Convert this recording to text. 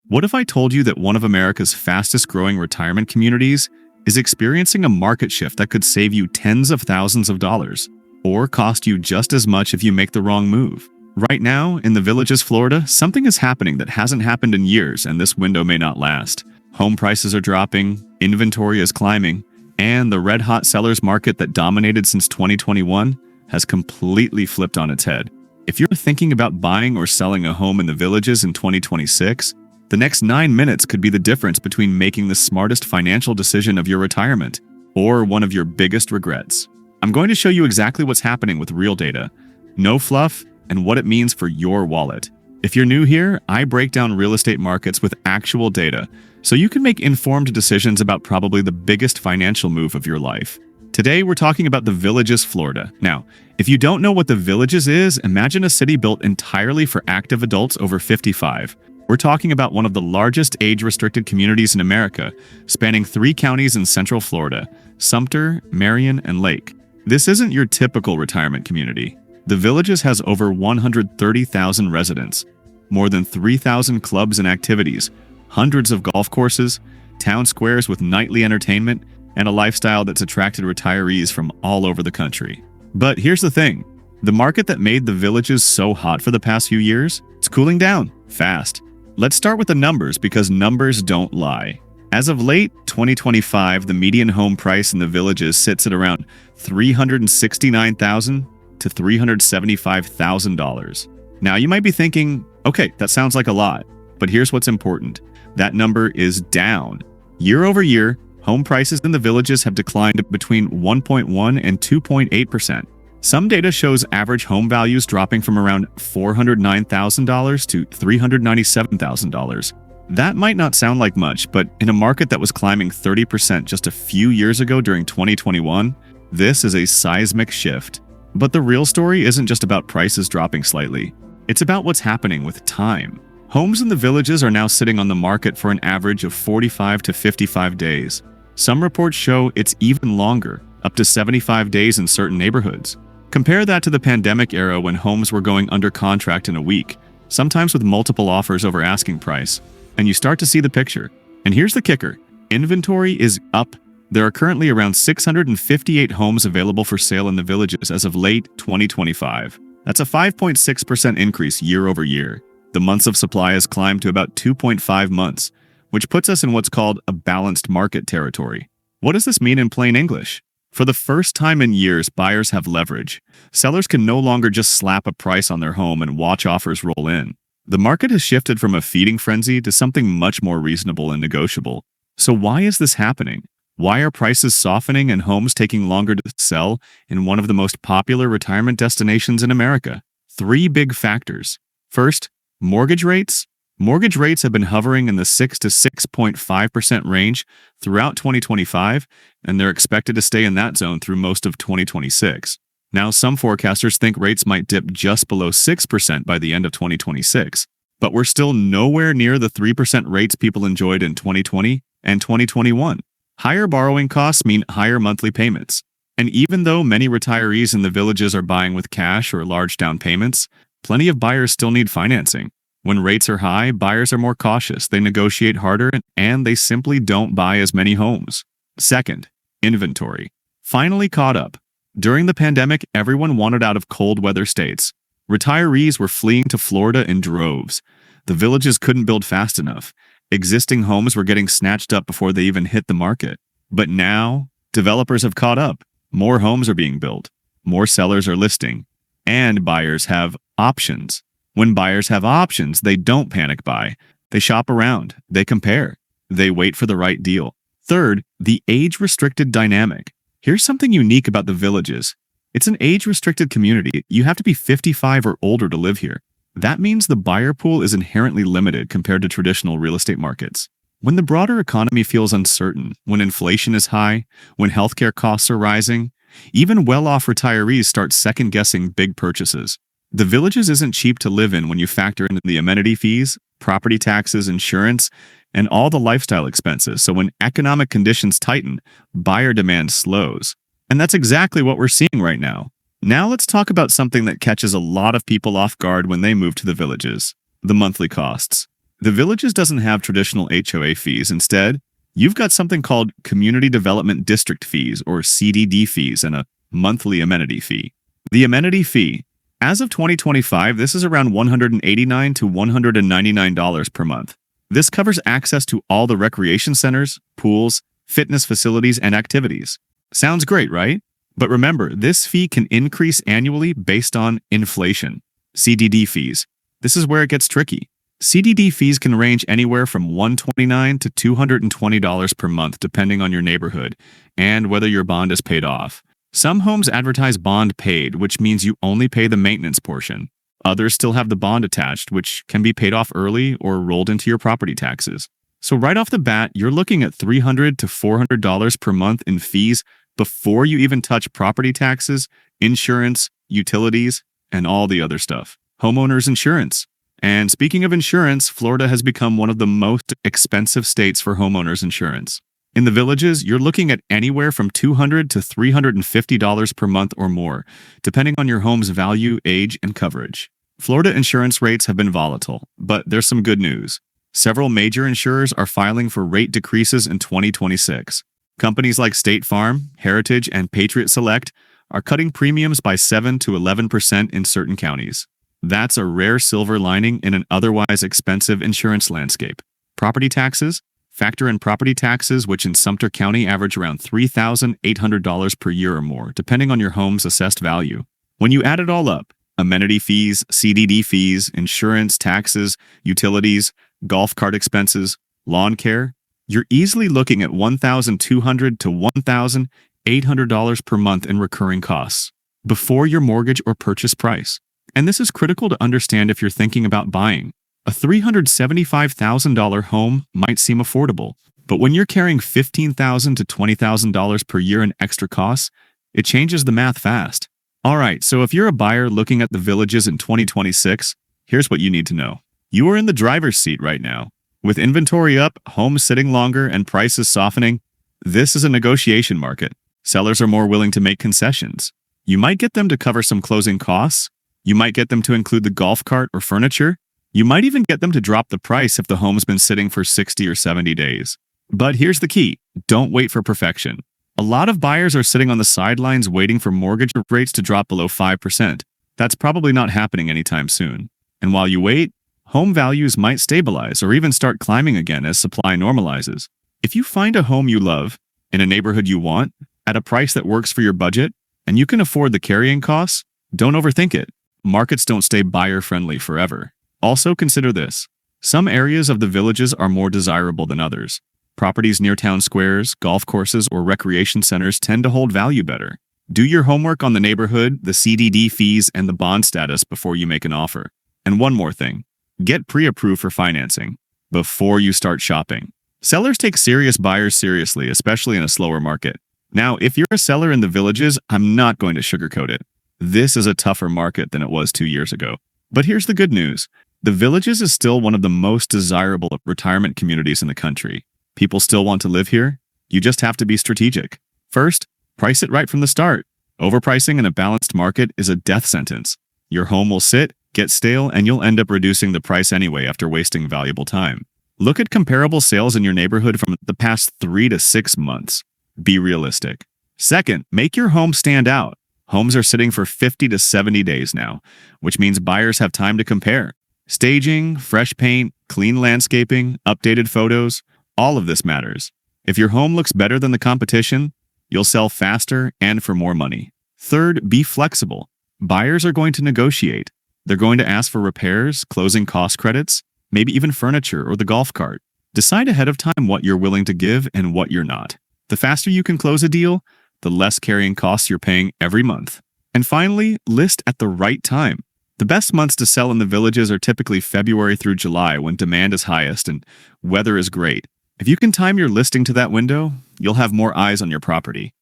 What if I told you that one of America's fastest growing retirement communities is experiencing a market shift that could save you tens of thousands of dollars, or cost you just as much if you make the wrong move? Right now, in the Villages, Florida, something is happening that hasn't happened in years, and this window may not last. Home prices are dropping, inventory is climbing, and the red-hot sellers market that dominated since 2021 has completely flipped on its head. If you're thinking about buying or selling a home in the Villages in 2026, the next 9 minutes could be the difference between making the smartest financial decision of your retirement or one of your biggest regrets. I'm going to show you exactly what's happening with real data, no fluff, and what it means for your wallet. If you're new here, I break down real estate markets with actual data, so you can make informed decisions about probably the biggest financial move of your life. Today, we're talking about the Villages, Florida. Now, if you don't know what the Villages is, imagine a city built entirely for active adults over 55. We're talking about one of the largest age-restricted communities in America, spanning 3 counties in Central Florida: Sumter, Marion, and Lake. This isn't your typical retirement community. The Villages has over 130,000 residents, more than 3,000 clubs and activities, hundreds of golf courses, town squares with nightly entertainment, and a lifestyle that's attracted retirees from all over the country. But here's the thing. The market that made the Villages so hot for the past few years, it's cooling down fast. Let's start with the numbers, because numbers don't lie. As of late 2025, the median home price in the Villages sits at around $369,000 to $375,000. Now, you might be thinking, okay, that sounds like a lot, but here's what's important. That number is down. Year over year, home prices in the Villages have declined between 1.1 and 2.8%. Some data shows average home values dropping from around $409,000 to $397,000. That might not sound like much, but in a market that was climbing 30% just a few years ago during 2021, this is a seismic shift. But the real story isn't just about prices dropping slightly. It's about what's happening with time. Homes in the Villages are now sitting on the market for an average of 45 to 55 days. Some reports show it's even longer, up to 75 days in certain neighborhoods. Compare that to the pandemic era when homes were going under contract in a week, sometimes with multiple offers over asking price, and you start to see the picture. And here's the kicker. Inventory is up. There are currently around 658 homes available for sale in the Villages as of late 2025. That's a 5.6% increase year over year. The months of supply has climbed to about 2.5 months, which puts us in what's called a balanced market territory. What does this mean in plain English? For the first time in years, buyers have leverage. Sellers can no longer just slap a price on their home and watch offers roll in. The market has shifted from a feeding frenzy to something much more reasonable and negotiable. So why is this happening? Why are prices softening and homes taking longer to sell in one of the most popular retirement destinations in America? 3 big factors. First, mortgage rates. Mortgage rates have been hovering in the 6 to 6.5% range throughout 2025, and they're expected to stay in that zone through most of 2026. Now, some forecasters think rates might dip just below 6% by the end of 2026, but we're still nowhere near the 3% rates people enjoyed in 2020 and 2021. Higher borrowing costs mean higher monthly payments. And even though many retirees in the Villages are buying with cash or large down payments, plenty of buyers still need financing. When rates are high, buyers are more cautious, they negotiate harder, and they simply don't buy as many homes. Second, inventory. Finally caught up. During the pandemic, everyone wanted out of cold weather states. Retirees were fleeing to Florida in droves. The Villages couldn't build fast enough. Existing homes were getting snatched up before they even hit the market. But now, developers have caught up. More homes are being built. More sellers are listing. And buyers have options. When buyers have options, they don't panic buy. They shop around. They compare. They wait for the right deal. Third, the age-restricted dynamic. Here's something unique about the Villages. It's an age-restricted community. You have to be 55 or older to live here. That means the buyer pool is inherently limited compared to traditional real estate markets. When the broader economy feels uncertain, when inflation is high, when healthcare costs are rising, even well-off retirees start second-guessing big purchases. The Villages isn't cheap to live in when you factor in the amenity fees, property taxes, insurance, and all the lifestyle expenses. So when economic conditions tighten, buyer demand slows. And that's exactly what we're seeing right now. Now let's talk about something that catches a lot of people off guard when they move to the Villages: the monthly costs. The Villages doesn't have traditional HOA fees. Instead, you've got something called Community Development District fees, or CDD fees, and a monthly amenity fee. The amenity fee, as of 2025, this is around $189 to $199 per month. This covers access to all the recreation centers, pools, fitness facilities, and activities. Sounds great, right? But remember, this fee can increase annually based on inflation. CDD fees. This is where it gets tricky. CDD fees can range anywhere from $129 to $220 per month depending on your neighborhood and whether your bond is paid off. Some homes advertise bond paid, which means you only pay the maintenance portion. Others still have the bond attached, which can be paid off early or rolled into your property taxes. So right off the bat, you're looking at $300 to $400 per month in fees before you even touch property taxes, insurance, utilities, and all the other stuff. Homeowners insurance. And speaking of insurance, Florida has become one of the most expensive states for homeowners insurance. In the Villages, you're looking at anywhere from $200 to $350 per month or more, depending on your home's value, age, and coverage. Florida insurance rates have been volatile, but there's some good news. Several major insurers are filing for rate decreases in 2026. Companies like State Farm, Heritage, and Patriot Select are cutting premiums by 7 to 11% in certain counties. That's a rare silver lining in an otherwise expensive insurance landscape. Property taxes. Factor in property taxes, which in Sumter County average around $3,800 per year or more, depending on your home's assessed value. When you add it all up, amenity fees, CDD fees, insurance, taxes, utilities, golf cart expenses, lawn care, you're easily looking at $1,200 to $1,800 per month in recurring costs before your mortgage or purchase price. And this is critical to understand if you're thinking about buying. A $375,000 home might seem affordable, but when you're carrying $15,000 to $20,000 per year in extra costs, it changes the math fast. All right, so if you're a buyer looking at the Villages in 2026, here's what you need to know. You are in the driver's seat right now. With inventory up, homes sitting longer, and prices softening, this is a negotiation market. Sellers are more willing to make concessions. You might get them to cover some closing costs. You might get them to include the golf cart or furniture. You might even get them to drop the price if the home's been sitting for 60 or 70 days. But here's the key. Don't wait for perfection. A lot of buyers are sitting on the sidelines waiting for mortgage rates to drop below 5%. That's probably not happening anytime soon. And while you wait, home values might stabilize or even start climbing again as supply normalizes. If you find a home you love, in a neighborhood you want, at a price that works for your budget, and you can afford the carrying costs, don't overthink it. Markets don't stay buyer-friendly forever. Also consider this. Some areas of the Villages are more desirable than others. Properties near town squares, golf courses, or recreation centers tend to hold value better. Do your homework on the neighborhood, the CDD fees, and the bond status before you make an offer. And one more thing. Get pre-approved for financing before you start shopping. Sellers take serious buyers seriously, especially in a slower market. Now, if you're a seller in the Villages, I'm not going to sugarcoat it. This is a tougher market than it was 2 years ago. But here's the good news. The Villages is still one of the most desirable retirement communities in the country. People still want to live here. You just have to be strategic. First, price it right from the start. Overpricing in a balanced market is a death sentence. Your home will sit, get stale, and you'll end up reducing the price anyway after wasting valuable time. Look at comparable sales in your neighborhood from the past 3 to 6 months. Be realistic. Second, make your home stand out. Homes are sitting for 50 to 70 days now, which means buyers have time to compare. Staging, fresh paint, clean landscaping, updated photos, all of this matters. If your home looks better than the competition, you'll sell faster and for more money. Third, be flexible. Buyers are going to negotiate. They're going to ask for repairs, closing cost credits, maybe even furniture or the golf cart. Decide ahead of time what you're willing to give and what you're not. The faster you can close a deal, the less carrying costs you're paying every month. And finally, list at the right time. The best months to sell in the Villages are typically February through July when demand is highest and weather is great. If you can time your listing to that window, you'll have more eyes on your property.